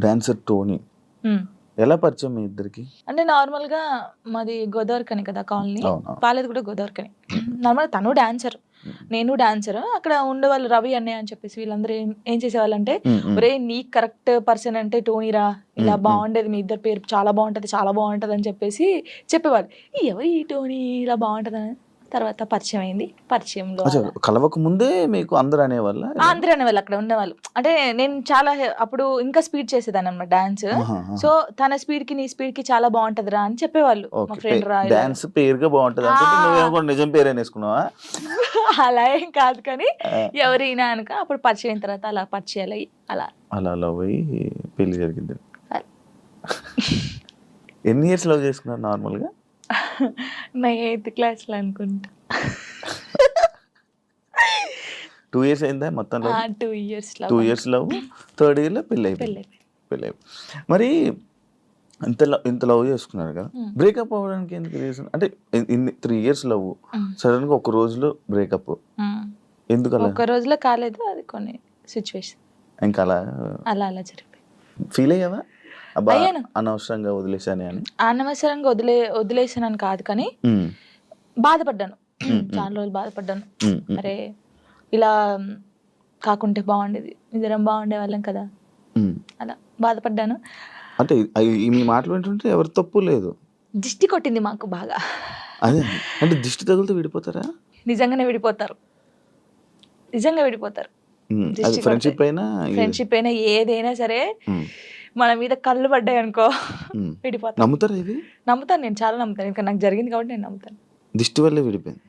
Dancer Tony ఎలా పరిచయం మీ ఇద్దరికి? అంటే నార్మల్గా మాది గోదావరికని కదా కాలనీ, అవును. వాళ్ళది కూడా గోదావరికని. నార్మల్ తను డాన్సర్, నేను డాన్సర్. అక్కడ ఉండేవాళ్ళు రవి అన్నయ్య అని చెప్పేసి వీళ్ళందరూ ఏం చేసేవాళ్ళు అంటే, ఒరే నీ కరెక్ట్ పర్సన్ అంటే టోనీరా, ఇలా బాగుండేది మీ ఇద్దరు పేరు చాలా బాగుంటది చాలా బాగుంటది అని చెప్పేసి చెప్పేవాళ్ళు. ఎవరు ఈ టోనీ ఇలా బాగుంటది అని తర్వాత పరిచయం అయింది. పరిచయంలో కలవక ముందే మీకు అందరు అనేవాళ్ళ? అందరూ అనేవాళ్ళు అక్కడ ఉండేవాళ్ళు. అంటే నేను చాలా అప్పుడు ఇంకా స్పీడ్ చేసేదాన్ని అనమాట డాన్స్. సో తన స్పీడ్ కి నీ స్పీడ్ కి చాలా బాగుంటదిరా అని చెప్పేవాళ్ళు. మా ఫ్రెండ్ రా డాన్స్ పేరుగా బాగుంటది అంటే నువ్వేమో నిజం పేరు అనేసుకున్నావా? అలా ఏం కాదు కానీ ఎవరైనా అనుక అప్పుడు పరిచయం అయిన తర్వాత అలా పరిచయాలు అయ్యి అలా అలా లవ్ అయ్యి పెళ్లి జరిగింది. ఎన్ని ఇయర్స్ లవ్ చేసుకున్నారు నార్మల్ గా? నా 8th క్లాస్ లో అనుకుంటా. 2 years అయిందా మొత్తం? 2 years 2 years love, 3rd year లో పెళ్లి అయిపోయింది. మరి ఇంత లవ్ చేసుకున్నారు కదా, బ్రేకప్ అవ్వడానికి ఎందుకు రీజన్? అంటే 3 years లవ్, సడన్ గా ఒక రోజులో బ్రేకప్ ఎందుకు? అలా ఒక రోజులో కాలేదు, అది కొన్ని సిచ్యువేషన్ ఇంకా అలా జరిగిపోయింది. ఫీల్ అయ్యావా అనవసరంగా వదిలేసానే అని? అనవసరంగా వదిలేసానని కాదు కానీ బాధపడ్డాను. చాలా రోజులు బాధపడ్డాను. అరే ఇలా కాకుంటే బాగుండేది, ఇద్దరం బాగుండే వాళ్ళం కదా, అలా బాధపడ్డాను. అంటే మీ మాటలు వింటుంటే ఎవరి తప్పు లేదు. దిష్టి కొట్టింది మాకు బాగా. అదే అంటే దిష్టి తగులుతూ విడిపోతారా? నిజంగానే విడిపోతారు. ఫ్రెండ్షిప్ అయినా ఏదైనా సరే మన మీద కళ్ళు పడ్డాయి అనుకో విడిపోతాను. నమ్ముతారా ఇది? నమ్ముతాను, నేను చాలా నమ్ముతాను. ఇంకా నాకు జరిగింది కాబట్టి నేను నమ్ముతాను. దిష్టి వల్లే విడిపోయింది.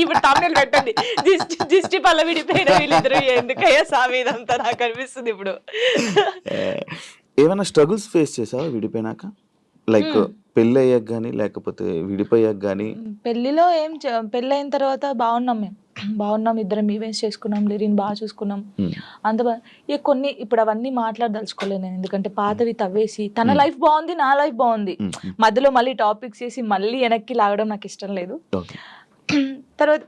ఇప్పుడు తమిళ పెట్టండి, దిష్టి వల్ల విడిపోయిన వీళ్ళిద్దరు ఎందుకయ్యా సామి ఇదంతా నాకు అనిపిస్తుంది ఇప్పుడు. ఏమైనా స్ట్రగుల్స్ ఫేస్ చేసావా విడిపోయినాక? లైక్ పెళ్ళి అయ్యాక కానీ లేకపోతే విడిపోయాక కానీ? పెళ్లిలో పెళ్ళి అయిన తర్వాత బాగున్నాం, ఇద్దరం ఈవెంట్స్ చేసుకున్నాం, లిరిన్ బాగా చూసుకున్నాం, అంత బాగా. కొన్ని ఇప్పుడు అవన్నీ మాట్లాడదలుచుకోలేదు నేను, ఎందుకంటే పాతవి తవ్వేసి తన లైఫ్ బాగుంది, నా లైఫ్ బాగుంది, మధ్యలో మళ్ళీ టాపిక్స్ వేసి మళ్ళీ వెనక్కి లాగడం నాకు ఇష్టం లేదు. తర్వాత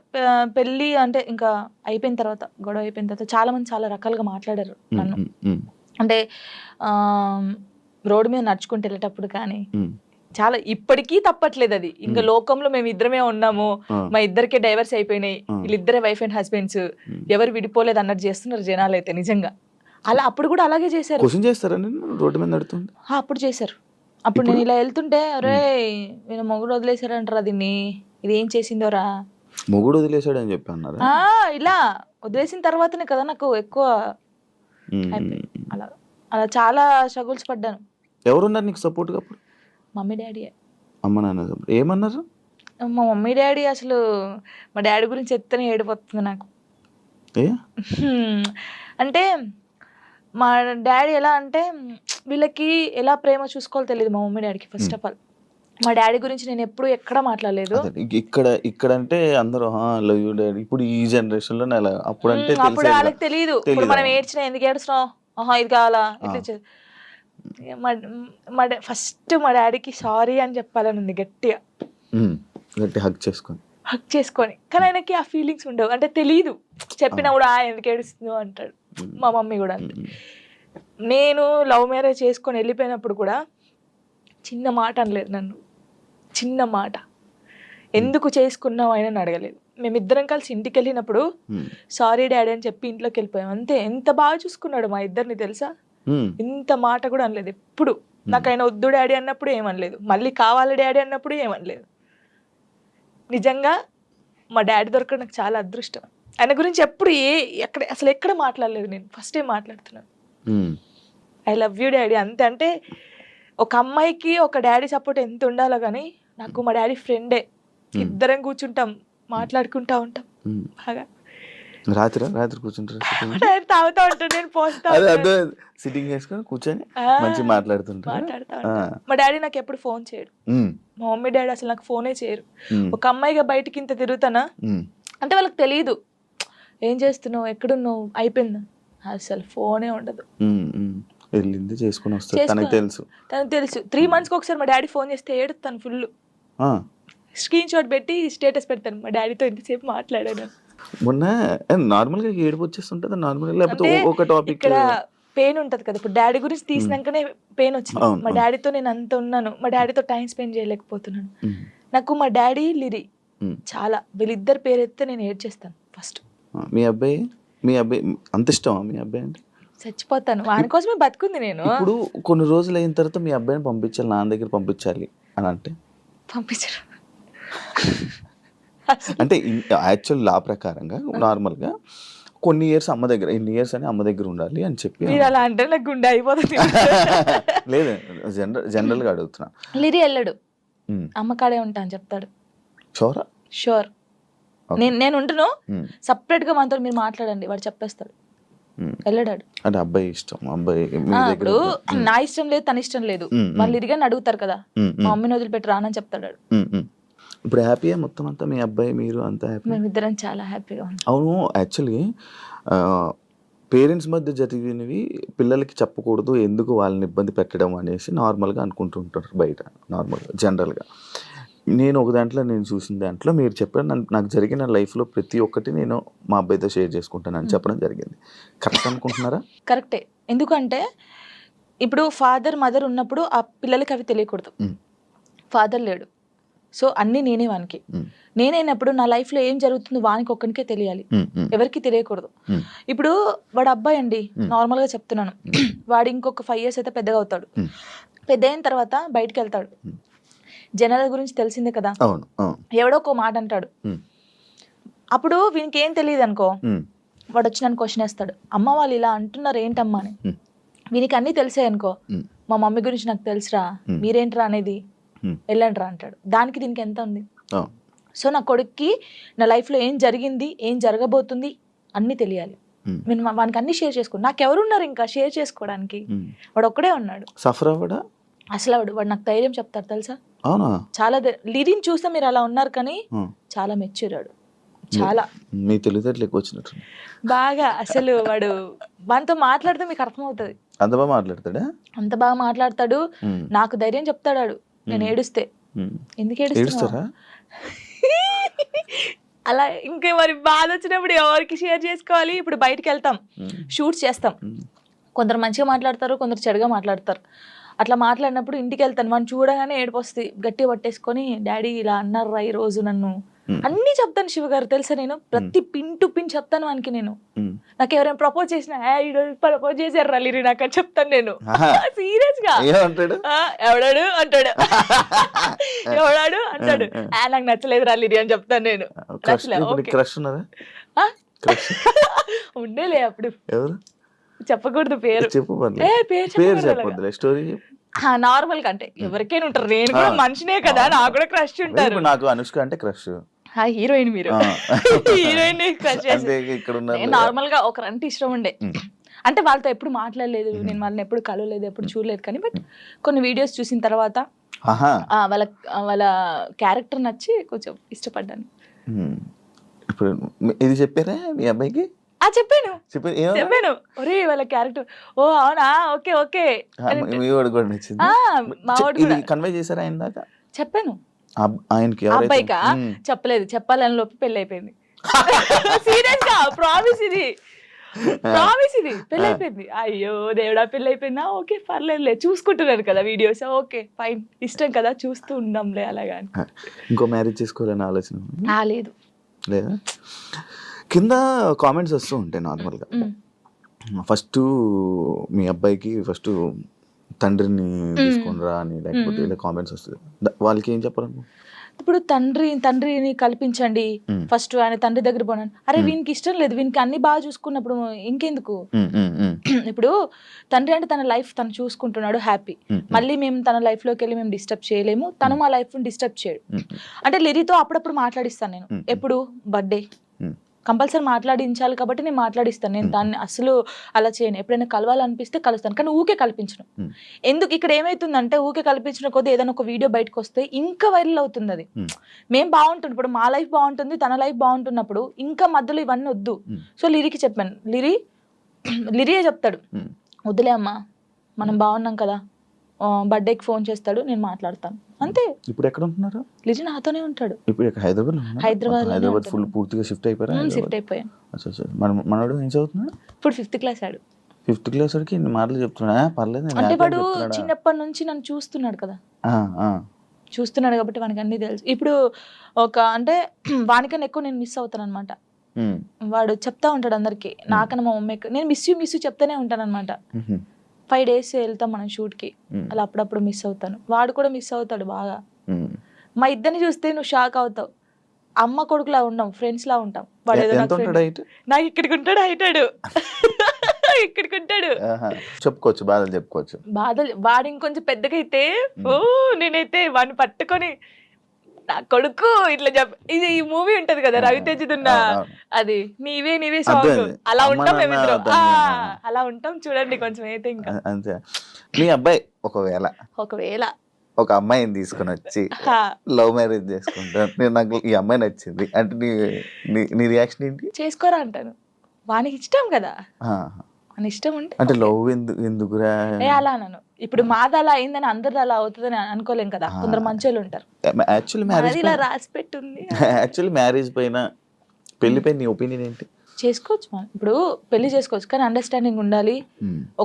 పెళ్ళి అంటే ఇంకా అయిపోయిన తర్వాత, గొడవ అయిపోయిన తర్వాత చాలా మంది చాలా రకాలుగా మాట్లాడారు నన్ను. అంటే రోడ్డు మీద నడుచుకుంటూ వెళ్ళేటప్పుడు కానీ చాలా, ఇప్పటికీ తప్పట్లేదు అది. ఇంకా లోకంలో మేము ఇద్దరమే ఉన్నాము, మా ఇద్దరికే డైవర్స్ అయిపోయినాయి, వీళ్ళిద్దరే వైఫ్ అండ్ హస్బెండ్స్, ఎవరు విడిపోలేదు అన్నట్టు చేస్తున్నారు జనాలు అయితే. నిజంగా అలా అప్పుడు కూడా అలాగే చేశారు. రోడ్డు మీద నడుతుంది అప్పుడు చేశారు. అప్పుడు నేను ఇలా వెళ్తుంటే, అరే నేను మొగుడు వదిలేశారంటారా దీన్ని, ఇది ఏం చేసిందోరా, మొగుడు వదిలేశాడు అని చెప్పి అన్నారు. ఇలా వదిలేసిన తర్వాతనే కదా నాకు ఎక్కువ అలా అలా చాలా స్ట్రగుల్స్ పడ్డాను. ఎవరున్నారు నీకు సపోర్ట్ గా అప్పుడు? Mummy daddy. అమ్మ నాన్న ఏమన్నారు? మా మమ్మీ డాడీ అసలు, మా డాడీ గురించి చెప్తేనే ఏడిపోతుంది నాకు. అంటే మా డాడీ ఎలా అంటే, వీళ్ళకి ఎలా ప్రేమ చూసుకోవాలో తెలియదు మా మమ్మీ డాడీకి. ఫస్ట్ ఆఫ్ ఆల్ మా డాడీ గురించి నేను ఎప్పుడు ఎక్కడ మాట్లాడలేదు. ఇక్కడ అంటే అందరూ లవ్ యూ డాడీ, ఇప్పుడు ఈ జనరేషన్ లో అప్పుడు వాళ్ళకి తెలియదు. ఇప్పుడు మనం ఏడ్చినా ఎందుకు ఏడుస్తున్నావు, ఇది కావాలా, ఇట్లా. ఫస్ట్ మా డాడీకి సారీ అని చెప్పాలని ఉంది గట్టిగా, హగ్ చేసుకొని. కానీ ఆయనకి ఆ ఫీలింగ్స్ ఉండవు, అంటే తెలియదు. చెప్పినా కూడా ఎందుకు ఏడుస్తుందో అంటాడు. మా మమ్మీ కూడా అంతే. నేను లవ్ మ్యారేజ్ చేసుకొని వెళ్ళిపోయినప్పుడు కూడా చిన్న మాట అనలేదు నన్ను, చిన్న మాట. ఎందుకు చేసుకున్నావు ఆయన అడగలేదు. మేమిద్దరం కలిసి ఇంటికి వెళ్ళినప్పుడు సారీ డాడీ అని చెప్పి ఇంట్లోకి వెళ్ళిపోయాం అంతే. ఎంత బాగా చూసుకున్నాడు మా ఇద్దరిని తెలుసా, ఇంత మాట కూడా అనలేదు ఎప్పుడు. నాకు ఆయన వద్దు డాడీ అన్నప్పుడు ఏమనలేదు, మళ్ళీ కావాలి డాడీ అన్నప్పుడు ఏమనలేదు. నిజంగా మా డాడీ దొరకడం నాకు చాలా అదృష్టం. ఆయన గురించి ఎప్పుడు అసలు ఎక్కడ మాట్లాడలేదు నేను, ఫస్ట్ టైం మాట్లాడుతున్నాను. ఐ లవ్ యూ డాడీ అంతే. అంటే ఒక అమ్మాయికి ఒక డాడీ సపోర్ట్ ఎంత ఉండాలో కానీ, నాకు మా డాడీ ఫ్రెండే. ఇద్దరం కూర్చుంటాం, మాట్లాడుకుంటా ఉంటాం బాగా. రాత్రి కూర్చుంటారు, తాగుతా ఉంటాను, నేను పోస్తా సిట్టింగ్ చేసుకొని కూర్చొని మంచిగా మాట్లాడుతా ఉంటాను. మా డాడీ నాకు ఎప్పుడు ఫోన్ చేయడు, మా మమ్మీ డాడీ అసలు నాకు ఫోనే చేయరు. ఒక అమ్మాయిగా బయటకి ఇంత తిరుగుతానా అంటే వాళ్ళకి తెలియదు, ఏం చేస్తున్నావు, ఎక్కడున్నావు, అయిపోయిందా, అసలు ఫోనే ఉండదు. వెళ్ళింది చేసుకుని వస్తాను, తనకు తెలుసు. 3 monthsకి ఒకసారి మా డాడీ ఫోన్ చేస్తే ఏడుతాను ఫుల్, స్క్రీన్ షాట్ పెట్టి స్టేటస్ పెడతాను, మా డాడీతో ఇంతసేపు మాట్లాడాను. మొన్న నార్మల్ గా ఏడుపు వచ్చేస్తుంటది నార్మల్, లేకపోతే ఒక టాపిక్ ఇక్కడ పెయిన్ ఉంటది కదా, ఇప్పుడు డాడీ గురించి తీసినాకనే పెయిన్ వచ్చింది. అవును, మా అవును. డాడీతో నేను అంత ఉన్నాను, మా డాడీతో టైం స్పెండ్ చేయలేకపోతున్నాను. నాకు మా డాడీ లిరి చాలా, వీళ్ళిద్దరు పేరు ఎత్తే నేను ఏడ్చేస్తాను ఫస్ట్. మీ అబ్బాయి అంత ఇష్టమా మీ అబ్బాయి అంటే? చచ్చిపోతాను వాని కోసమే బతుకుంది నేను. ఇప్పుడు కొన్ని రోజులు అయిన తర్వాత మీ అబ్బాయిని పంపించాలి, నాన్న దగ్గర పంపించాలి అని అంటే పంపించరు. అంటే యాక్చువల్ లా ప్రకారంగా నార్మల్గా కొన్ని ఇయర్స్ అమ్మ దగ్గర, ఇన్ని ఇయర్స్ అని అమ్మ దగ్గర ఉండాలి అని చెప్పి. మీరు అలా అంటే నాకు గుండె అయిపోతుంది. లేదు, జనరల్గా అడుగుతున్నా. లిరి వెళ్ళడు, అమ్మ కాడే ఉంటా అని చెప్తాడు. షోరా? షూర్. నేను ఉంటును, సపరేట్ గా మనతో మీరు మాట్లాడండి, వాడు చెప్పేస్తాడు. వెళ్ళడాడు. అంటే అబ్బాయి ఇష్టం, అబ్బాయి ఇప్పుడు నా ఇష్టం లేదు, తన ఇష్టం లేదు, వాళ్ళు ఇరిగాని అడుగుతారు కదా, మా మమ్మీని వదిలిపెట్టి రానని చెప్తాడు. ఇప్పుడు హ్యాపీయా మొత్తం అంతా, మీ అబ్బాయి మీరు అంతా హ్యాపీ? మేమిద్దరం చాలా హ్యాపీగా ఉన్నాం. అవును, యాక్చువల్లీ పేరెంట్స్ మధ్య జరిగినవి పిల్లలకి చెప్పకూడదు, ఎందుకు వాళ్ళని ఇబ్బంది పెట్టడం అనేసి నార్మల్గా అనుకుంటుంటారు బయట, నార్మల్గా జనరల్గా. నేను ఒక దాంట్లో నేను చూసిన దాంట్లో మీరు చెప్పారు, నాకు జరిగిన లైఫ్లో ప్రతి ఒక్కటి నేను మా అబ్బాయితో షేర్ చేసుకుంటాను అని చెప్పడం జరిగింది. కరెక్ట్ అనుకుంటున్నారా? కరెక్టే. ఎందుకంటే ఇప్పుడు ఫాదర్ మదర్ ఉన్నప్పుడు ఆ పిల్లలకి అవి తెలియకూడదు. ఫాదర్ లేడు, సో అన్నీ నేనే వానికి. నేనైనప్పుడు నా లైఫ్లో ఏం జరుగుతుందో వానికి ఒక్కనికే తెలియాలి, ఎవరికి తెలియకూడదు. ఇప్పుడు వాడు అబ్బాయి అండి, నార్మల్గా చెప్తున్నాను, వాడు ఇంకొక 5 years అయితే పెద్దగా అవుతాడు. పెద్ద అయిన తర్వాత బయటికి వెళ్తాడు, జనాల గురించి తెలిసిందే కదా, ఎవడో ఒక మాట అంటాడు. అప్పుడు వీనికి ఏం తెలియదు అనుకో, వాడు వచ్చి నన్ను క్వశ్చన్ వేస్తాడు, అమ్మ వాళ్ళు ఇలా అంటున్నారు ఏంటమ్మా అని. వీనికి అన్నీ తెలిసాయి అనుకో, మా మమ్మీ గురించి నాకు తెలుసురా, మీరేంట్రా అనేది, వెళ్ళండి రా అంటాడు. దానికి దీనికి ఎంత ఉంది. సో నా కొడుక్కి నా లైఫ్లో ఏం జరిగింది, ఏం జరగబోతుంది అన్నీ తెలియాలి. నేను వానికి అన్ని షేర్ చేసుకో, నాకెవరున్నారు ఇంకా షేర్ చేసుకోవడానికి, వాడు ఒక్కడే ఉన్నాడు. సఫర్ అవ్వడా అసలు వాడు నాకు ధైర్యం చెప్తాడు తెలుసా. అవునా? చాలా లిరిని చూస్తే మీరు అలా ఉన్నారు కానీ చాలా మెచ్యూరాడు, చాలా. మీ తెలివితేటలు ఎక్కువ వచ్చినట్టు బాగా. అసలు వాడు వానితో మాట్లాడితే మీకు అర్థమవుతుంది. అంత బాగా మాట్లాడతాడా? అంత బాగా మాట్లాడతాడు, నాకు ధైర్యం చెప్తాడు. నేను ఏడుస్తే, ఎందుకు ఏడుస్తారా అలా. ఇంకా మరి బాధ వచ్చినప్పుడు ఎవరికి షేర్ చేసుకోవాలి. ఇప్పుడు బయటకు వెళ్తాం, షూట్స్ చేస్తాం, కొందరు మంచిగా మాట్లాడతారు, కొందరు చెడుగా మాట్లాడతారు. అట్లా మాట్లాడినప్పుడు ఇంటికి వెళ్తాను, వాడిని చూడగానే ఏడుపు వస్తుంది, గట్టిగా పట్టేసుకొని డాడీ ఇలా అన్నారా ఈ రోజు నన్ను, అన్ని చెప్తాను శివ గారు తెలుసా. నేను ప్రతి పిన్ టు పిన్ చెప్తాను వానికి. నేను నాకు ఎవరైనా ప్రపోజ్ చేసినా, ప్రపోజ్ చేశారు లిరి నాకు అని చెప్తాను నేను, సీరియస్ గా. ఎవడాడు అంటాడు, ఎవడాడు అంటాడు, నాకు నచ్చలేదు లిరి అని చెప్తాను నేను. ఉండేలే అప్పుడు, చెప్పకూడదు పేరు, నార్మల్ గా అంటే ఎవరికైనా ఉంటారు, నేను కూడా మనిషినే కదా, నాకు కూడా క్రష్ ఉంటారు. నాకు అనుష్క అంటే క్రష్, హీరోయిన్ మీరు హీరోయిన్ క్రష్. నార్మల్ గా ఒకరంటే ఇష్టం ఉండే, అంటే వాళ్ళతో ఎప్పుడు మాట్లాడలేదు, నేను వాళ్ళని ఎప్పుడు కలవలేదు, ఎప్పుడు చూడలేదు. కానీ బట్ కొన్ని వీడియోస్ చూసిన తర్వాత వాళ్ళ క్యారెక్టర్ నచ్చి కొంచెం ఇష్టపడ్డాను. ఇప్పుడు ఇది చెప్పారా మీ అబ్బాయికి? చెప్పాను, ఒరే వాళ్ళ క్యారెక్టర్, ఓ అవునా, ఓకే ఓకే. చెప్పాను అబ్బాయికా, చెప్పలేదు, చెప్పాలని లోపు పెళ్లి అయిపోయింది. సీరియస్ గా ప్రామిస్, ఇది పెళ్లి అయిపోయింది. అయ్యో దేవుడా, పెళ్లి అయిపోయిందా, ఓకే పర్లేదులే, చూసుకుంటున్నారు కదా వీడియోస్, ఓకే ఫైన్, ఇష్టం కదా చూస్తూ ఉందాంలే అలాగా. ఇంకో మ్యారేజ్ చేసుకోవాలని ఆలోచన లేదు లేదా? కింద కామెంట్స్ వస్తూ ఉంటాయి నార్మల్గా. ఫస్ట్ మీ అబ్బాయికి ఫస్ట్ తండ్రిని తీసుకునిరా అని, లేకపోతే ఇలా కామెంట్స్ వస్తుంది, వాళ్ళకి ఏం చెప్పరు? ఇప్పుడు తండ్రిని కల్పించండి ఫస్ట్, ఆయన తండ్రి దగ్గర పోనాను. అరే వీనికి ఇష్టం లేదు, వీనికి అన్ని బాగా చూసుకున్నప్పుడు ఇంకెందుకు. ఇప్పుడు తండ్రి అంటే తన లైఫ్ తను చూసుకుంటున్నాడు, హ్యాపీ. మళ్ళీ మేము తన లైఫ్ లోకి వెళ్ళి మేము డిస్టర్బ్ చేయలేము, తను మా లైఫ్ డిస్టర్బ్ చేయడు. అంటే లిరితో అప్పుడప్పుడు మాట్లాడిస్తాను నేను, ఎప్పుడు బర్త్డే కంపల్సరీ మాట్లాడించాలి కాబట్టి నేను మాట్లాడిస్తాను. నేను దాన్ని అసలు అలా చేయను, ఎప్పుడైనా కలవాలనిపిస్తే కలుస్తాను, కానీ ఊకే కల్పించను. ఎందుకు ఇక్కడ ఏమైతుందంటే, ఊకే కల్పించిన కొద్దీ ఏదైనా ఒక వీడియో బయటకు వస్తే ఇంకా వైరల్ అవుతుంది. అది మేము బాగుంటుంది, ఇప్పుడు మా లైఫ్ బాగుంటుంది, తన లైఫ్ బాగుంటున్నప్పుడు ఇంకా మధ్యలో ఇవన్నీ వద్దు. సో లిరికి చెప్పాను, లిరియే చెప్తాడు, వద్దులే అమ్మా మనం బాగున్నాం కదా, బర్త్డేకి ఫోన్ చేస్తాడు, నేను మాట్లాడతాను అంతే. ఇప్పుడు ఎక్కడ ఉంటున్నారు? లిజి నాతోనే ఉంటాడు. ఇప్పుడు హైదరాబాద్ ఫుల్ పూర్తిగా షిఫ్ట్ అయిపోయాను. షిఫ్ట్ అయిపోయాను. మనోడు ఏం చదువుతున్నాడు? ఇప్పుడు 5th క్లాస్ ఆడు. 5th క్లాస్ వరకు ఇన్ని మాటలు చెప్తున్నా పర్లేదు నేను అంటే happy వాడు అని చెప్తున్నాడా? చిన్నప్పటి నుంచి నన్ను చూస్తున్నాడు కదా, ఆ, ఆ. చూస్తున్నాడు కాబట్టి వానికి అన్ని తెలుసు. ఇప్పుడు ఒక అంటే వానికన్నా ఎక్కువ నేను మిస్ అవుతాను అనమాట. ఉమ్, వాడు చెప్తా ఉంటాడు అందరికి, నాకన్నా మా మమ్మీకి నేను మిస్ యూ చెప్తానే ఉంటాను అనమాట. ఉహు, 5 days వెళ్తాం మనం షూట్కి, ఉమ్, అలా అప్పుడప్పుడు మిస్ అవుతాను. వాడు కూడా మిస్ అవుతాడు బాగా. ఉమ్. మా ఇద్దరిని చూస్తే నువ్వు షాక్ అవుతావు. అమ్మ కొడుకులా ఉన్నాం, ఫ్రెండ్స్ లా ఉంటాం. వాడు ఏదో ఎంత నాకు ఉంటాడు friend. హైట్? నాకు ఇక్కడికి ఉంటాడు హైటాడు ఇక్కడికి ఉంటాడు. చెప్పుకోవచ్చు, బాధలు చెప్పుకోవచ్చు. బాధలు. వాడు ఇంకొంచెం పెద్దగా అయితే నేనైతే వాడిని పట్టుకొని నా కొడుకు ఇట్లా ఇది ఈ మూవీ ఉంటది కదా రవితేజదున్న, అది నీవే సాంగ్, అర్థమైంది. అలా అమ్మ ఉంటాం నాన్న మేమిద్దరం. దాన్ని, అలా ఉంటాం చూడండి కొంచెం అయితే. ఇంకా అంతే. మీ అబ్బాయి ఒకవేళ ఒకవేళ ఒక అమ్మాయిని తీసుకుని వచ్చి హా, లవ్ మ్యారేజ్ చేసుకుంటాను, నేను నాకు ఈ అమ్మాయి నచ్చింది అంటే నీ రియాక్షన్ ఏంటి? చేసుకోరా అంటాను. వానికి ఇష్టం కదా, ఆ, అని ఇష్టం ఉంటే అంటే లవ్ ఎందుకురా? అలా అన్నాను. ఇప్పుడు మాది అలా అయిందని అందరిది అలా అవుతుందని అనుకోలేం కదా, కొందరు మంచోళ్ళు ఉంటారు. యాక్చువల్లీ మ్యారేజ్ అది ఇలా రాసి పెట్టుంది. యాక్చువల్లీ మ్యారేజ్ పైన పెళ్లి పైన నీ ఒపీనియన్ ఏంటి? చేసుకోవచ్చు మనం, ఇప్పుడు పెళ్లి చేసుకోవచ్చు, కానీ అండర్స్టాండింగ్ ఉండాలి.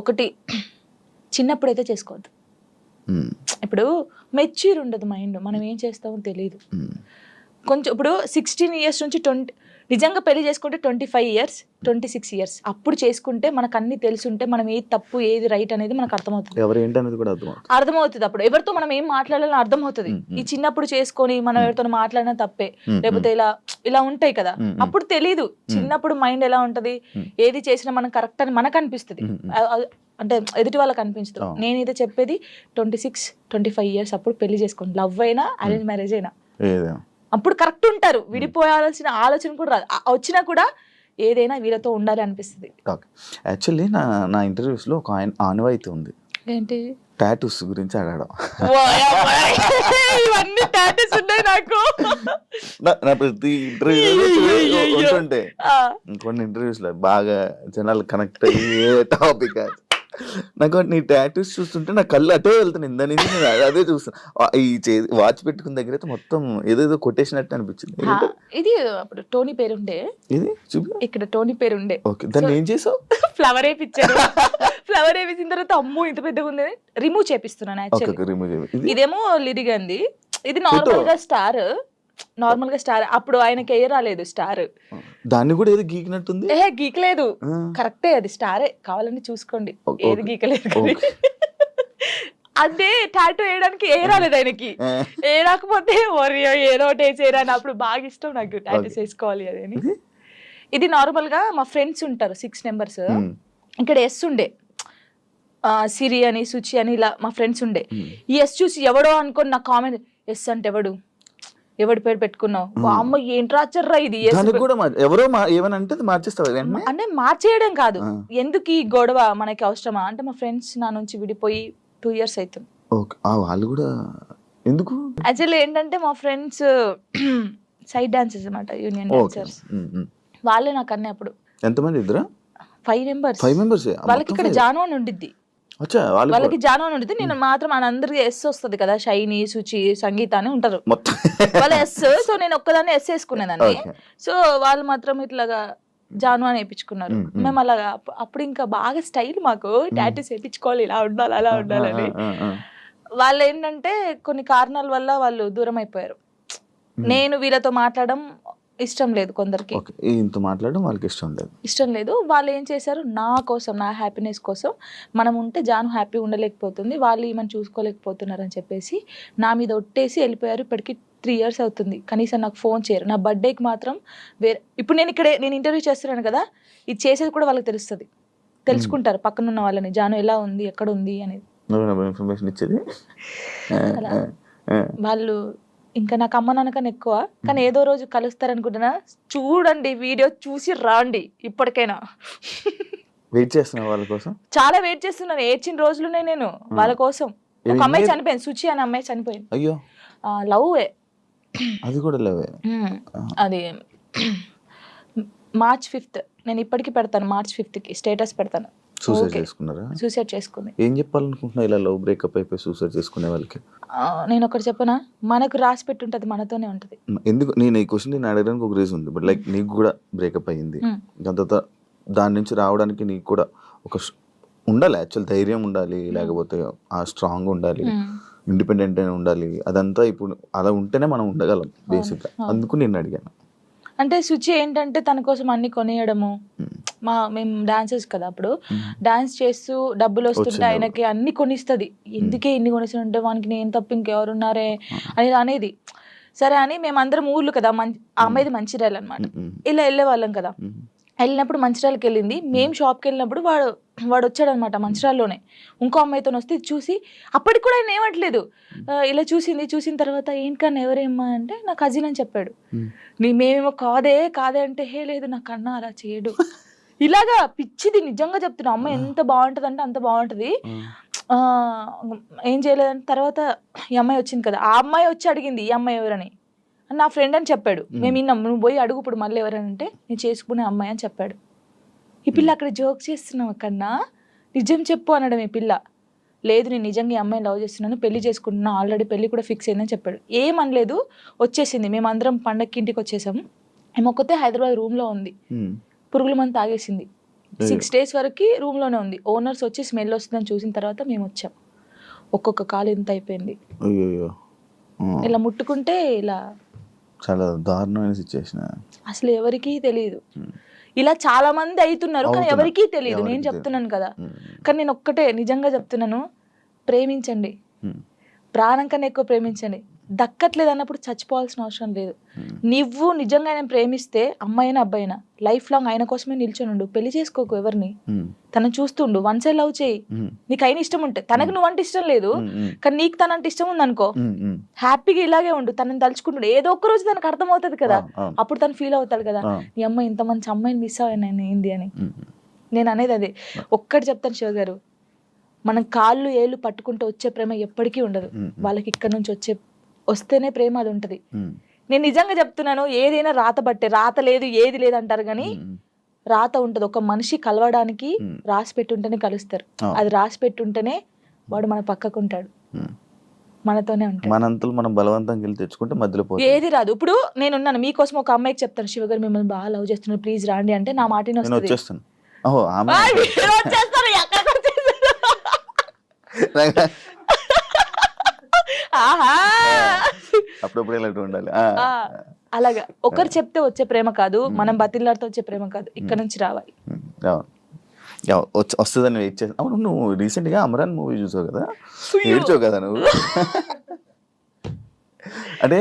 ఒకటి, చిన్నప్పుడైతే చేసుకోవద్దు. ఇప్పుడు మెచ్యూర్ ఉండదు మైండ్, మనం ఏం చేస్తామో తెలియదు. కొంచెం ఇప్పుడు 16 years నుంచి 20, నిజంగా పెళ్లి చేసుకుంటే 25 years 26 years అప్పుడు చేసుకుంటే మనకు అన్ని తెలుసుంటే మనం ఏది తప్పు ఏది రైట్ అనేది మనకు అర్థమవుతుంది. ఎవరు ఏంటి అనేది కూడా అర్థమవుతుంది. అప్పుడు ఎవరితో మనం ఏం మాట్లాడాలని అర్థమవుతుంది. ఈ చిన్నప్పుడు చేసుకొని మనం ఎవరితో మాట్లాడినా తప్పే, లేకపోతే ఇలా ఉంటాయి కదా, అప్పుడు తెలీదు. చిన్నప్పుడు మైండ్ ఎలా ఉంటది, ఏది చేసినా మనం కరెక్ట్ అని మనకు అనిపిస్తుంది, అంటే ఎదుటి వాళ్ళకి అనిపించదు. నేనైతే చెప్పేది 26-25 years అప్పుడు పెళ్లి చేసుకోండి. లవ్ అయినా అరేంజ్ మ్యారేజ్ అయినా అప్పుడు కరెక్ట్ ఉంటారు. విడిపోయాల్సిన ఆలోచన కూడా రాదు. వచ్చినా కూడా ఏదైనా వీళ్ళతో ఉండాలి అనిపిస్తుంది. యాక్చువల్లీ నా ఇంటర్వ్యూస్లో ఒక ఆనవాయితీ ఉంది, ఏంటి? టాటూస్ గురించి అడగడం. ఇవన్నీ టాటూస్ ఉన్నాయి నాకు. నా ప్రతి ఇంటర్వ్యూ ఉంటుంటే కొన్ని ఇంటర్వ్యూస్ లో బాగా జనాలు కనెక్ట్ అయ్యే టాపిక్ నాకు నీ టాటూస్ చూస్తుంటే నా కళ్ళు అటే వెళ్తాను. ఇందా నుంచి నేను అదే చూస్తాను. ఈ వాచ్ పెట్టుకున్న దగ్గర అయితే మొత్తం ఏదేదో కొట్టేసినట్టు అనిపించింది. ఇది అప్పుడు టోనీ పేరుండే, ఇది చూపి ఇక్కడ టోనీ పేరుండే. ఓకే, దాన్ని ఏం చేసావు? ఫ్లవర్ వేయించారు. ఫ్లవర్ వేయించిన తర్వాత అమ్మో ఇంత పెద్దగా ఉంది, రిమూవ్ చేపిస్తున్నాను. యాక్చువల్లీ ఇదేమో లిరిగంది, ఇది నార్మల్ గా స్టార్. నార్మల్ గా స్టార్ అప్పుడు ఆయనకి ఏ రాలేదు స్టార్, దాన్ని కూడా ఏదో గీకినట్టుంది. గీకలేదు, కరెక్టే, అది స్టారే, కావాలని చూసుకోండి, ఏది గీకలేదు. అదే టాటూ వేయడానికి ఏ రాలేదు ఆయనకి, ఏ రాకపోతే ఏదో ఒకటి వేసేరా అని. అప్పుడు బాగా ఇష్టం నాకు టాటూస్ వేసుకోవాలి అని. ఇది నార్మల్ గా మా ఫ్రెండ్స్ ఉంటారు 6 members, ఇక్కడ ఎస్ ఉండే, సిరి అని సుచి అని ఇలా మా ఫ్రెండ్స్ ఉండే. ఈ ఎస్ చూసి ఎవడో అనుకోని నా కామెంట్, ఎస్ అంటే ఎవడి పేరు పెట్టుకున్నావు, అమ్మ ఏంటి రాచర్రా ఇది, ఎవరో ఏమనంటే మార్చేస్తావు అంటే మార్చేయడం కాదు, ఎందుకు ఈ గొడవ మనకి అవసరమా అంటే, మా ఫ్రెండ్స్ నా నుంచి విడిపోయి 2 years అవుతుంది. వాళ్ళు కూడా ఎందుకు? యాక్చువల్లీ ఏంటంటే మా ఫ్రెండ్స్ సైడ్ డాన్సర్స్ అన్నమాట, యూనియన్ డాన్సర్స్. వాళ్ళే నాకు అన్నీ. అప్పుడు ఎంతమంది? ఇద్దరా? 5 members. వాళ్ళకి ఇక్కడ జాను అని ఉండిద్ది, వాళ్ళకి జాను అని ఉండిద్ది. నేను మాత్రం అందరికి ఎస్ వస్తుంది కదా, షైని, సుచి, సంగీత అని ఉంటారు వాళ్ళ ఎస్. సో నేను ఒక్కదాన్ని ఎస్ వేసుకునేదాన్ని. సో వాళ్ళు మాత్రం ఇట్లాగా జాను అని వేయించుకున్నారు. మేము అలాగా అప్పుడు ఇంకా బాగా స్టైల్ మాకు, టాటూస్ వేయించుకోవాలి, ఇలా ఉండాలి అలా ఉండాలని. వాళ్ళు ఏంటంటే కొన్ని కారణాల వల్ల వాళ్ళు దూరం అయిపోయారు. నేను వీళ్ళతో మాట్లాడడం ఇష్టం లేదు కొందరికి, మాట్లాడడం వాళ్ళకి ఇష్టం లేదు. వాళ్ళు ఏం చేశారు, నా కోసం, నా హ్యాపీనెస్ కోసం, మనం ఉంటే జాను హ్యాపీ ఉండలేకపోతుంది, వాళ్ళు ఏమని చూసుకోలేకపోతున్నారు అని చెప్పేసి నా మీద ఒట్టేసి వెళ్ళిపోయారు. ఇప్పటికి 3 years అవుతుంది, కనీసం నాకు ఫోన్ చేయరు. నా బర్త్డేకి మాత్రం ఇప్పుడు నేను ఇంటర్వ్యూ చేస్తున్నాను కదా, ఇది చేసేది కూడా వాళ్ళకి తెలుస్తుంది, తెలుసుకుంటారు పక్కన ఉన్న వాళ్ళని, జాను ఎలా ఉంది, ఎక్కడ ఉంది అనేది ఇన్ఫర్మేషన్ ఇచ్చేది. వాళ్ళు ఇంకా నాకు అమ్మ నాన్నకన్నా ఎక్కువ, కానీ ఏదో రోజు కలుస్తారనుకుంటున్నా. చూడండి, వీడియో చూసి రాండి. ఇప్పటికైనా వెయిట్ చేస్తున్నా వాళ్ళ కోసం, చాలా వెయిట్ చేస్తున్నాను. ఏడ్చిన రోజులునే నేను వాళ్ళ కోసం. ఒక అమ్మాయి చనిపోయింది, సుచి అనే అమ్మాయి చనిపోయింది. అయ్యో, లవ్. అది కూడా లవ్. అది March 5th. నేను ఇప్పటికి పెడతాను, March 5th స్టేటస్ పెడతాను. సూసైడ్ చేసుకుంది. ఏం చెప్పాలనుకుంటున్నా ఇలా లవ్ బ్రేకప్ అయిపోయి సూసైడ్ చేసుకునే వాళ్ళకి? నేను ఒకటి చెప్పనా, మనకు రాసి పెట్టి ఉంటుంది, మనతోనే ఉంటుంది. ఎందుకు నేను ఈ క్వశ్చన్ నేను అడగడానికి ఒక రీజన్ ఉంది. బట్ లైక్ నీకు కూడా బ్రేకప్ అయ్యింది, దాని తర్వాత దాని నుంచి రావడానికి నీకు కూడా ఉండాలి, యాక్చువల్ ధైర్యం ఉండాలి, లేకపోతే ఆ స్ట్రాంగ్ ఉండాలి, ఇండిపెండెంట్ అయినా ఉండాలి. అదంతా ఇప్పుడు అలా ఉంటేనే మనం ఉండగలం బేసిక్గా. అందుకు నేను అడిగాను. అంటే శుచి ఏంటంటే తన కోసం అన్ని కొనియడము, మేము డాన్సర్స్ కదా అప్పుడు డాన్స్ చేస్తూ డబ్బులు వస్తుంటే ఆయనకి అన్ని కొనిస్తుంది. ఎందుకే ఇన్ని కొనిస్తుంటే వానికి నేను తప్ప ఇంకెవరున్నారే అనేది. సరే అని మేమందరం ఊర్లు కదా, ఆ అమ్మాయిది మంచిర్యాల అనమాట, ఇలా వెళ్ళే వాళ్ళం కదా. వెళ్ళినప్పుడు మంచిర్యాలకి వెళ్ళింది, మేము షాప్కి వెళ్ళినప్పుడు వాడు వచ్చాడు అనమాట మంచిర్యాలలోనే. ఇంకో అమ్మాయితో వస్తే చూసి అప్పటికి కూడా ఆయన ఏమట్లేదు, ఇలా చూసిన తర్వాత ఏంటన్నా ఎవరేమ్మా అంటే నా కజిన్ అని చెప్పాడు. మేమేమో కాదే అంటే హే లేదు నా కన్నా అలా చేయడు. ఇలాగా పిచ్చిది నిజంగా చెప్తున్నా. అమ్మాయి ఎంత బాగుంటుంది అంటే అంత బాగుంటుంది. ఏం చేయలేదని తర్వాత ఈ అమ్మాయి వచ్చింది కదా, ఆ అమ్మాయి వచ్చి అడిగింది ఈ అమ్మాయి ఎవరని. నా ఫ్రెండ్ అని చెప్పాడు. మేము విన్నాం, నువ్వు పోయి అడుగు ఇప్పుడు మళ్ళీ ఎవరనంటే నేను చేసుకునే అమ్మాయి అని చెప్పాడు. ఈ పిల్ల అక్కడ జోక్ చేస్తున్నావు కన్నా, నిజం చెప్పు అనడం. ఈ పిల్ల లేదు నేను నిజంగా ఈ అమ్మాయిని లవ్ చేస్తున్నాను, పెళ్లి చేసుకుంటున్నా, ఆల్రెడీ పెళ్లి కూడా ఫిక్స్ అయిందని చెప్పాడు. ఏమనలేదు, వచ్చేసింది. మేమందరం పండగకి ఇంటికి వచ్చేసాము. ఏమొక్కతే హైదరాబాద్ రూమ్లో ఉంది, పురుగుల మందు తాగేసింది. 6 days వరకు రూమ్లోనే ఉంది. ఓనర్స్ వచ్చి స్మెల్ వస్తుందని చూసిన తర్వాత మేము వచ్చాం. ఒక్కొక్క కాలు ఇంత అయిపోయింది. ఇలా ముట్టుకుంటే ఇలా చాలా దారుణమైన సిచ్యువేషన్. అసలు ఎవరికీ తెలియదు. ఇలా చాలా మంది అవుతున్నారు కానీ ఎవరికీ తెలియదు. నేను చెప్తున్నాను కదా, కానీ నేను ఒక్కటే నిజంగా చెప్తున్నాను, ప్రేమించండి, ప్రాణం కన్నా ఎక్కువ ప్రేమించండి. దక్కట్లేదు అన్నప్పుడు చచ్చిపోవాల్సిన అవసరం లేదు. నువ్వు నిజంగా ఆయన ప్రేమిస్తే అమ్మాయినా అబ్బాయినా లైఫ్ లాంగ్ ఆయన కోసమే నిల్చొని ఉండు. పెళ్లి చేసుకోకు ఎవరిని, తనను చూస్తుండు, వన్ సైడ్ లవ్ చేయి. నీకు అయిన ఇష్టం ఉంటే, తనకు నువ్వంటే ఇష్టం లేదు కానీ నీకు తనంటే ఇష్టం ఉంది అనుకో, హ్యాపీగా ఇలాగే ఉండు. తనని తలుచుకుంటు ఏదో ఒక్క రోజు తనకు అర్థం అవుతుంది కదా, అప్పుడు తను ఫీల్ అవుతాడు కదా, నీ అమ్మాయి ఇంత మంచి అమ్మాయిని మిస్ అయ్యాను ఏంది అని. నేను అనేది అదే ఒక్కటి చెప్తాను శివ గారు, మనం కాళ్ళు ఏళ్ళు పట్టుకుంటూ వచ్చే ప్రేమ ఎప్పటికీ ఉండదు. వాళ్ళకి ఇక్కడ నుంచి వస్తేనే ప్రేమ అది ఉంటది. నేను నిజంగా చెప్తున్నాను, ఏదైనా రాత బట్టే, రాత లేదు ఏది లేదు అంటారు కానీ రాత ఉంటది. ఒక మనిషి కలవడానికి రాసి పెట్టుంటేనే కలుస్తారు. అది రాసి పెట్టుంటేనే వాడు మన పక్కకుంటాడు, మనతోనే ఉంటాడు. మనంతలో మనం బలవంతంగా వెళ్ళి తెచ్చుకుంటే మధ్యలో ఏది రాదు. ఇప్పుడు నేనున్నాను, మీకోసం ఒక అమ్మాయికి చెప్తాను, శివ గారు మిమ్మల్ని బాగా లవ్ చేస్తున్నారు ప్లీజ్ రాండి అంటే నా మాట వచ్చేస్తాను. అప్పుడప్పుడు ఇలాంటి ఉండాలి. అలాగా ఒకరు చెప్తే వచ్చే ప్రేమ కాదు, మనం బతిల్లాడితో వచ్చే ప్రేమ కాదు, ఇక్కడ నుంచి రావాలి. వస్తుందని వెయిట్ చేస్తా. అవును, నువ్వు రీసెంట్ గా అమరాన్ మూవీ చూసావు కదా, ఏడ్చావు కదా నువ్వు. అంటే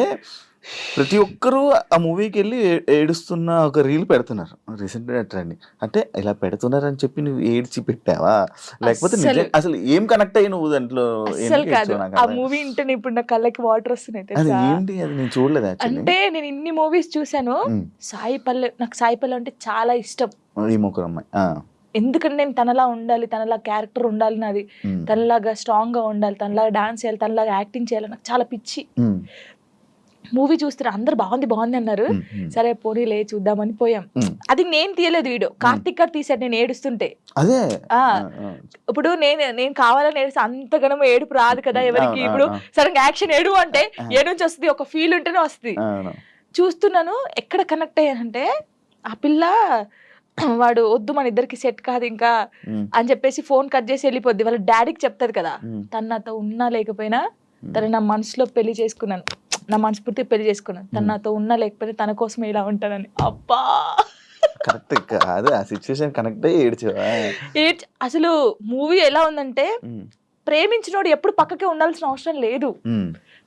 ప్రతి ఒక్కరూ ఆ మూవీకి వెళ్ళి ఏడుస్తున్న ఒక రీల్ పెడుతున్నారు రీసెంట్గా ట్రెండ్. అంటే ఇలా పెడుతున్నారని చెప్పి నువ్వు ఏడ్చి పెట్టావా, లేకపోతే అసలు ఏం కనెక్ట్ అయ్యి నువ్వు దాంట్లో? ఆ మూవీ ఇంటే ఇప్పుడు నా కళ్ళకి వాటర్ వస్తున్నాయి. అది ఏంటి, అది నేను చూడలేదు. అంటే నేను ఇన్ని మూవీస్ చూసాను, నాకు సాయి పల్లవి అంటే చాలా ఇష్టం. ఈ ముగ్గురు అమ్మాయి ఎందుకంటే నేను తనలా ఉండాలి, తనలా క్యారెక్టర్ ఉండాలి నాది, తనలాగా స్ట్రాంగ్ గా ఉండాలి, తనలాగా డాన్స్ చేయాలి, తనలాగా యాక్టింగ్ చేయాలి, నాకు చాలా పిచ్చి. మూవీ చూస్తారు, అందరు బాగుంది అన్నారు, సరే పోనీ లే చూద్దామని పోయాం. అది నేను తీయలేదు వీడియో, కార్తిక్ గారు తీసాడు నేను ఏడుస్తుంటే. అదే ఇప్పుడు నేను కావాలని ఏడుస్తే అంతగానో ఏడుపు రాదు కదా ఎవరికి. ఇప్పుడు సడన్ యాక్షన్ ఏడు అంటే ఏ నుంచి వస్తుంది, ఒక ఫీల్ ఉంటేనే వస్తుంది. చూస్తున్నాను, ఎక్కడ కనెక్ట్ అయ్యానంటే ఆ పిల్ల వాడు వద్దు మన ఇద్దరికి సెట్ కాదు ఇంకా అని చెప్పేసి ఫోన్ కట్ చేసి వెళ్ళిపోద్ది. వాళ్ళ డాడీకి చెప్తాది కదా, తను నాతో ఉన్నా లేకపోయినా తను నా మనసులో పెళ్లి చేసుకున్నాను, నా మనస్ఫూర్తి పెళ్లి చేసుకున్నాను, తను నాతో ఉన్నా లేకపోయినా తన కోసమే ఇలా ఉంటానని. అబ్బా కరెక్ట్ కాదు, ఆ సిచ్యువేషన్ కనెక్ట్ అయ్యి ఏడ్చావా? అసలు మూవీ ఎలా ఉందంటే, ప్రేమించినోడు ఎప్పుడు పక్కకే ఉండాల్సిన అవసరం లేదు.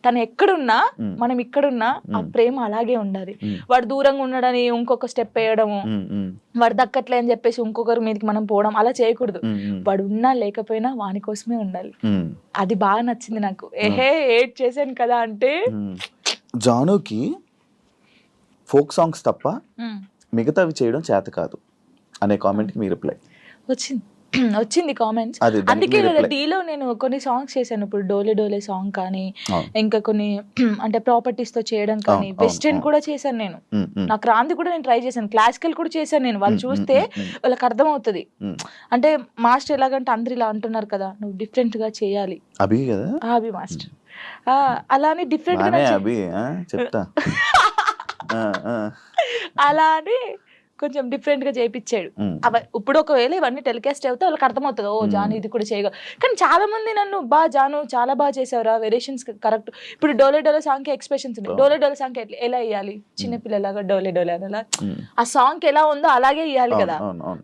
తను ఎక్కడున్నా మనం ఇక్కడున్నా ఆ ప్రేమ అలాగే ఉండాలి. వాడు దూరంగా ఉన్నాడని ఇంకొక స్టెప్ వేయడము, వాడు దక్కట్లే అని చెప్పేసి ఇంకొకరి మీదకి మనం పోవడం అలా చేయకూడదు. వాడు ఉన్నా లేకపోయినా వాని కోసమే ఉండాలి. అది బాగా నచ్చింది నాకు. ఏడ్ చేశాను కదా అంటే, జానుకి ఫోక్ సాంగ్స్ తప్ప మిగతావి చేయడం చేత కాదు అనే కామెంట్కి మీ రిప్లై వచ్చింది కామెంట్స్. అందుకే డీలో నేను కొన్ని సాంగ్స్ చేశాను. ఇప్పుడు డోలే డోలే సాంగ్ కానీ, ఇంకా కొన్ని అంటే ప్రాపర్టీస్ తో చేయడం కానీ, వెస్టర్న్ కూడా చేశాను నేను. నాకు రాంది కూడా నేను ట్రై చేశాను, క్లాసికల్ కూడా చేశాను నేను. వాళ్ళు చూస్తే వాళ్ళకి అర్థం అవుతుంది. అంటే మాస్టర్ ఎలాగంటే అందరు ఇలా అంటున్నారు కదా, నువ్వు డిఫరెంట్ గా చేయాలి. అభి కదా, అభి మాస్టర్ అలానే డిఫరెంట్ గా చెప్తా అలా అని కొంచెం డిఫరెంట్ గా చేయించాడు. ఉమ్. ఇప్పుడు ఒకవేళ ఇవన్నీ టెలికాస్ట్ అవుతే వాళ్ళకి అర్థమవుతుంది, ఓ జాను ఇది కూడా చేయగలరు. కానీ చాలా మంది నన్ను జాను చాలా బాగా చేసావురా, వేరియేషన్స్ కరెక్ట్. ఇప్పుడు డోలే డోలే సాంగ్ కి ఎక్స్ప్రెషన్స్ ఉన్నాయి. డోలే డోలే సాంగ్ ఎలా ఇవ్వాలి, చిన్నపిల్లలాగా డోలే డోలే అలా ఆ సాంగ్ ఎలా ఉందో అలాగే ఇవ్వాలి కదా,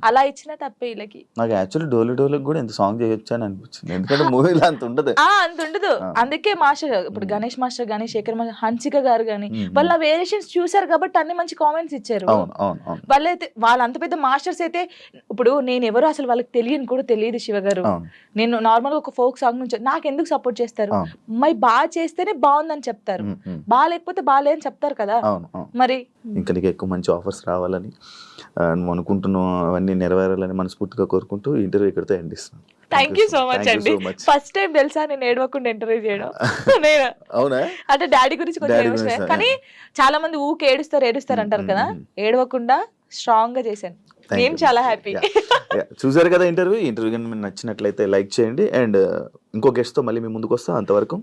అలా ఇచ్చినా తప్పే వీళ్ళకి. నాకు యాక్చువల్లీ డోలే డోలే కూడా ఎంత సాంగ్ చేయొచ్చు అని అనిపించింది, ఎందుకంటే మూవీలో అంత ఉండదు. అంత ఉండదు. అందుకే మాస్టర్ ఇప్పుడు గణేష్ మాస్టర్ గానీ, శేఖర్ మాస్టర్, హన్సిక గారు గానీ వాళ్ళ వేరియేషన్స్ చూసారు కాబట్టి అన్ని మంచి కామెంట్స్ ఇచ్చారు. వాళ్ళైతే వాళ్ళ అంత పెద్ద మాస్టర్స్ అయితే, ఇప్పుడు నేను ఎవరో అసలు వాళ్ళకి తెలియని కూడా తెలియదు శివ గారు. నేను నార్మల్ గా ఒక ఫోక్ సాంగ్ నుంచి నాకు ఎందుకు సపోర్ట్ చేస్తారు, మరి బాగా చేస్తేనే బాగుందని చెప్తారు, బాగా లేకపోతే బాగాలేదని చెప్తారు కదా. మరి ఇంకా నీకు ఎక్కువ మంచి ఆఫర్స్ రావాలని, నువ్వు అనుకుంటున్నావు అవన్నీ నెరవేరాలని మనస్ఫూర్తిగా కోరుకుంటూ ఇంటర్వ్యూ ఇక్కడితో ఎండ్ ఇస్తున్నాను. థ్యాంక్ యూ సో మచ్ అండి. ఫస్ట్ టైం తెలుసా నేను ఏడవకుండా ఇంటర్వ్యూ చేయడం. నేను అవునా, అంటే డాడీ గురించి కొంచెం ఎమోషనల్, కానీ చాలా మంది ఊకే ఏడుస్తారు అంటారు కదా, ఏడవకుండా స్ట్రాంగ్ గా చేశాను. నేను చాలా హ్యాపీ. చూసారు కదా ఇంటర్వ్యూ కానీ మీకు నచ్చినట్లయితే లైక్ చేయండి, అండ్ ఇంకో గెస్ట్ తో మళ్ళీ మీ ముందుకు వస్తా. అంతవరకు